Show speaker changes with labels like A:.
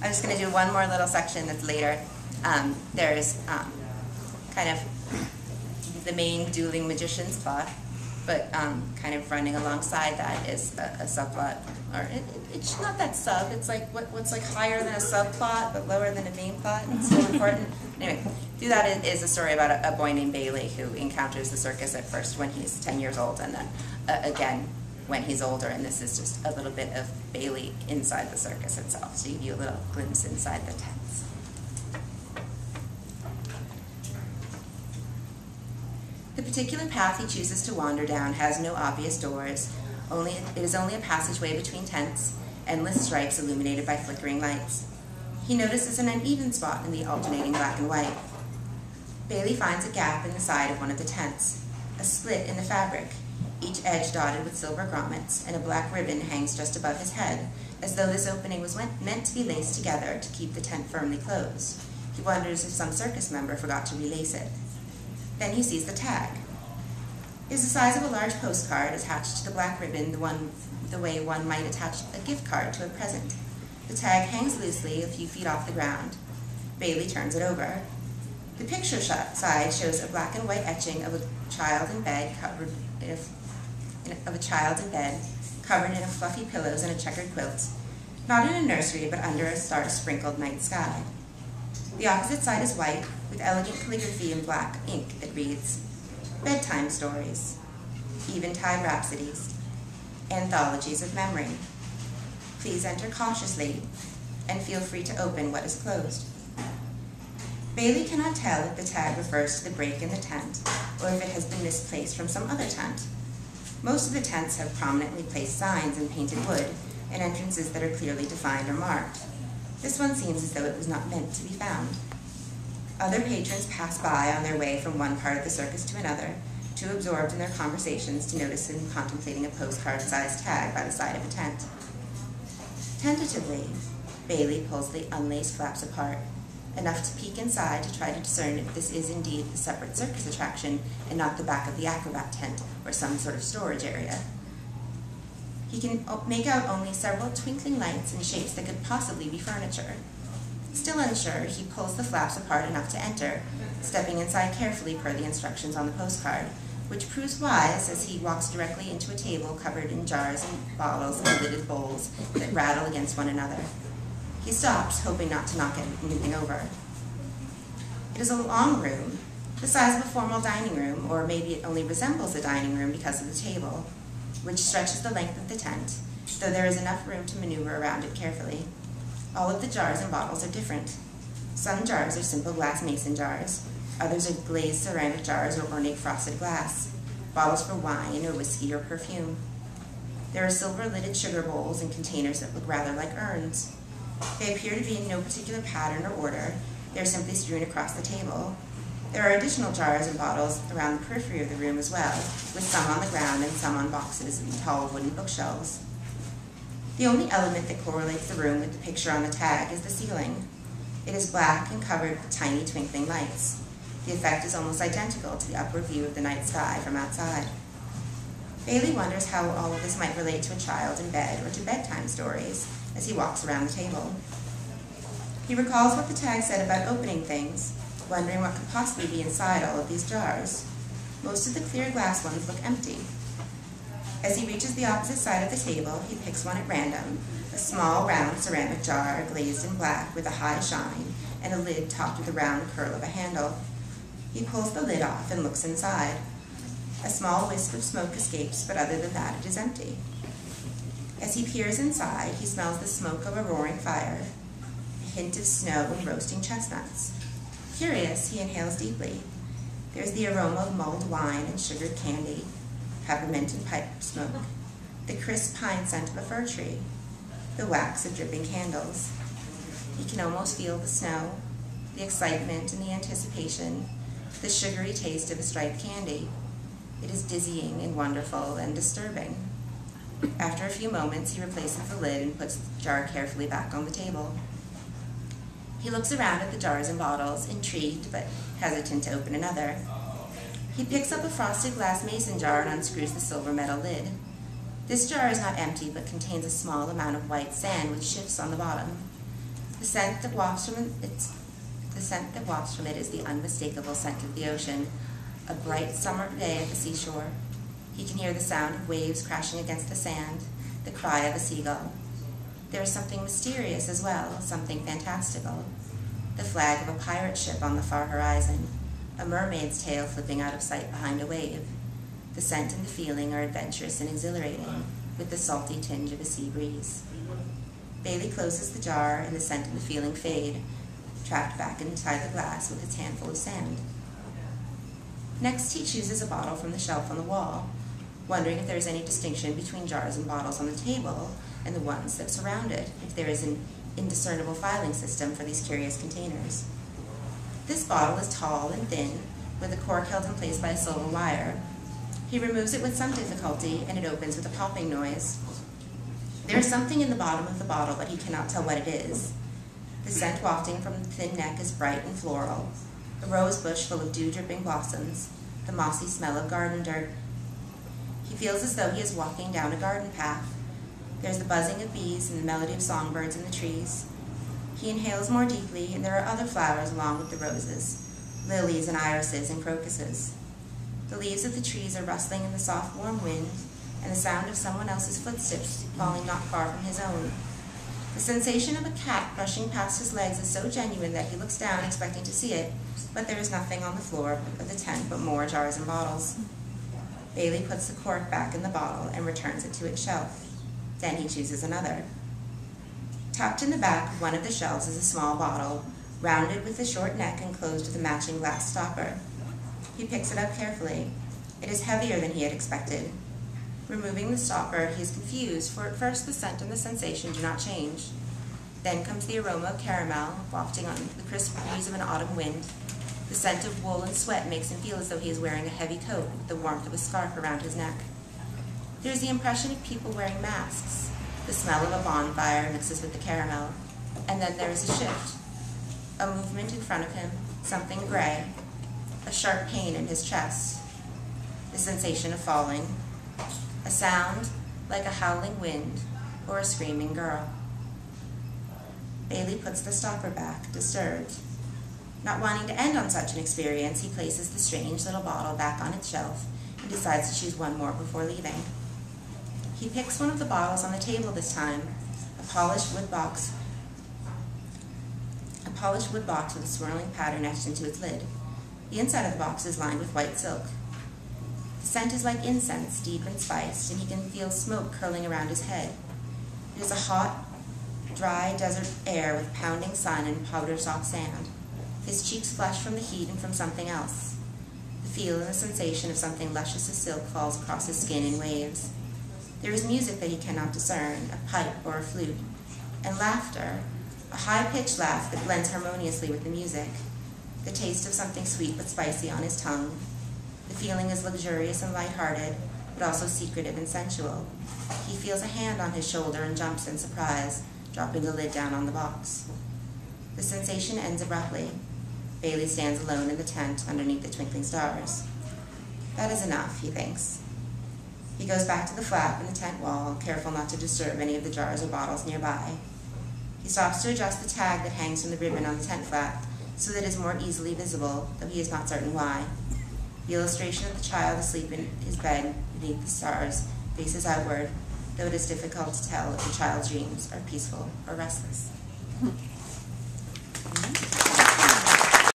A: I'm just going to do one more little section that's later. There's kind of the main dueling magician's plot, but kind of running alongside that is a subplot. Or it's not that sub, it's like what's like higher than a subplot but lower than a main plot, and still important. Anyway, through that is a story about a boy named Bailey who encounters the circus at first when he's 10 years old, and then again when he's older, and this is just a little bit of Bailey inside the circus itself, so you get a little glimpse inside the tents. The particular path he chooses to wander down has no obvious doors. It is only a passageway between tents, endless stripes illuminated by flickering lights. He notices an uneven spot in the alternating black and white. Bailey finds a gap in the side of one of the tents, a split in the fabric, each edge dotted with silver grommets, and a black ribbon hangs just above his head, as though this opening was meant to be laced together to keep the tent firmly closed. He wonders if some circus member forgot to relace it. Then he sees the tag. It is the size of a large postcard attached to the black ribbon, the way one might attach a gift card to a present. The tag hangs loosely a few feet off the ground. Bailey turns it over. The picture side shows a black and white etching of a child in bed covered in fluffy pillows and a checkered quilt, not in a nursery but under a star-sprinkled night sky. The opposite side is white, with elegant calligraphy in black ink. It reads, "Bedtime stories, eventide rhapsodies, anthologies of memory. Please enter cautiously and feel free to open what is closed." Bailey cannot tell if the tag refers to the break in the tent or if it has been misplaced from some other tent. Most of the tents have prominently placed signs in painted wood and entrances that are clearly defined or marked. This one seems as though it was not meant to be found. Other patrons pass by on their way from one part of the circus to another, too absorbed in their conversations to notice and contemplating a postcard-sized tag by the side of a tent. Tentatively, Bailey pulls the unlaced flaps apart, enough to peek inside to try to discern if this is indeed a separate circus attraction and not the back of the acrobat tent or some sort of storage area. He can make out only several twinkling lights and shapes that could possibly be furniture. Still unsure, he pulls the flaps apart enough to enter, stepping inside carefully per the instructions on the postcard, which proves wise as he walks directly into a table covered in jars and bottles and lidded bowls that rattle against one another. He stops, hoping not to knock anything over. It is a long room, the size of a formal dining room, or maybe it only resembles a dining room because of the table, which stretches the length of the tent, though there is enough room to maneuver around it carefully. All of the jars and bottles are different. Some jars are simple glass mason jars, others are glazed ceramic jars or ornate frosted glass, bottles for wine or whiskey or perfume. There are silver-lidded sugar bowls and containers that look rather like urns. They appear to be in no particular pattern or order. They are simply strewn across the table. There are additional jars and bottles around the periphery of the room as well, with some on the ground and some on boxes and tall wooden bookshelves. The only element that correlates the room with the picture on the tag is the ceiling. It is black and covered with tiny twinkling lights. The effect is almost identical to the upward view of the night sky from outside. Bailey wonders how all of this might relate to a child in bed or to bedtime stories as he walks around the table. He recalls what the tag said about opening things, wondering what could possibly be inside all of these jars. Most of the clear glass ones look empty. As he reaches the opposite side of the table, he picks one at random, a small, round ceramic jar glazed in black with a high shine and a lid topped with a round curl of a handle. He pulls the lid off and looks inside. A small wisp of smoke escapes, but other than that, it is empty. As he peers inside, he smells the smoke of a roaring fire, a hint of snow and roasting chestnuts. Curious, he inhales deeply. There's the aroma of mulled wine and sugared candy, peppermint and pipe smoke, the crisp pine scent of a fir tree, the wax of dripping candles. He can almost feel the snow, the excitement and the anticipation, the sugary taste of a striped candy. It is dizzying and wonderful and disturbing. After a few moments, he replaces the lid and puts the jar carefully back on the table. He looks around at the jars and bottles, intrigued but hesitant to open another. He picks up a frosted glass mason jar and unscrews the silver metal lid. This jar is not empty but contains a small amount of white sand with shifts on the bottom. The scent that wafts from it is the unmistakable scent of the ocean, a bright summer day at the seashore. He can hear the sound of waves crashing against the sand, the cry of a seagull. There is something mysterious as well, something fantastical. The flag of a pirate ship on the far horizon, a mermaid's tail flipping out of sight behind a wave. The scent and the feeling are adventurous and exhilarating, with the salty tinge of a sea breeze. Bailey closes the jar, and the scent and the feeling fade, trapped back inside the glass with its handful of sand. Next, he chooses a bottle from the shelf on the wall, wondering if there is any distinction between jars and bottles on the table and the ones that surround it, if there is an indiscernible filing system for these curious containers. This bottle is tall and thin, with a cork held in place by a silver wire. He removes it with some difficulty, and it opens with a popping noise. There is something in the bottom of the bottle, but he cannot tell what it is. The scent wafting from the thin neck is bright and floral, a rose bush full of dew-dripping blossoms, the mossy smell of garden dirt. He feels as though he is walking down a garden path. There's the buzzing of bees and the melody of songbirds in the trees. He inhales more deeply, and there are other flowers along with the roses, lilies and irises and crocuses. The leaves of the trees are rustling in the soft, warm wind, and the sound of someone else's footsteps falling not far from his own. The sensation of a cat brushing past his legs is so genuine that he looks down expecting to see it, but there is nothing on the floor of the tent but more jars and bottles. Bailey puts the cork back in the bottle and returns it to its shelf. Then he chooses another. Tucked in the back of one of the shelves is a small bottle, rounded with a short neck and closed with a matching glass stopper. He picks it up carefully. It is heavier than he had expected. Removing the stopper, he is confused, for at first the scent and the sensation do not change. Then comes the aroma of caramel, wafting on the crisp breeze of an autumn wind. The scent of wool and sweat makes him feel as though he is wearing a heavy coat with the warmth of a scarf around his neck. There is the impression of people wearing masks. The smell of a bonfire mixes with the caramel. And then there is a shift. A movement in front of him, something gray, a sharp pain in his chest, the sensation of falling, a sound like a howling wind or a screaming girl. Bailey puts the stopper back, disturbed. Not wanting to end on such an experience, he places the strange little bottle back on its shelf and decides to choose one more before leaving. He picks one of the bottles on the table this time, a polished wood box with a swirling pattern etched into its lid. The inside of the box is lined with white silk. The scent is like incense, deep and spiced, and he can feel smoke curling around his head. It is a hot, dry desert air with pounding sun and powder-soft sand. His cheeks flush from the heat and from something else. The feel and the sensation of something luscious as silk falls across his skin in waves. There is music that he cannot discern, a pipe or a flute, and laughter, a high-pitched laugh that blends harmoniously with the music. The taste of something sweet but spicy on his tongue. The feeling is luxurious and light-hearted, but also secretive and sensual. He feels a hand on his shoulder and jumps in surprise, dropping the lid down on the box. The sensation ends abruptly. Bailey stands alone in the tent underneath the twinkling stars. That is enough, he thinks. He goes back to the flap in the tent wall, careful not to disturb any of the jars or bottles nearby. He stops to adjust the tag that hangs from the ribbon on the tent flap so that it is more easily visible, though he is not certain why. The illustration of the child asleep in his bed beneath the stars faces outward, though it is difficult to tell if the child's dreams are peaceful or restless.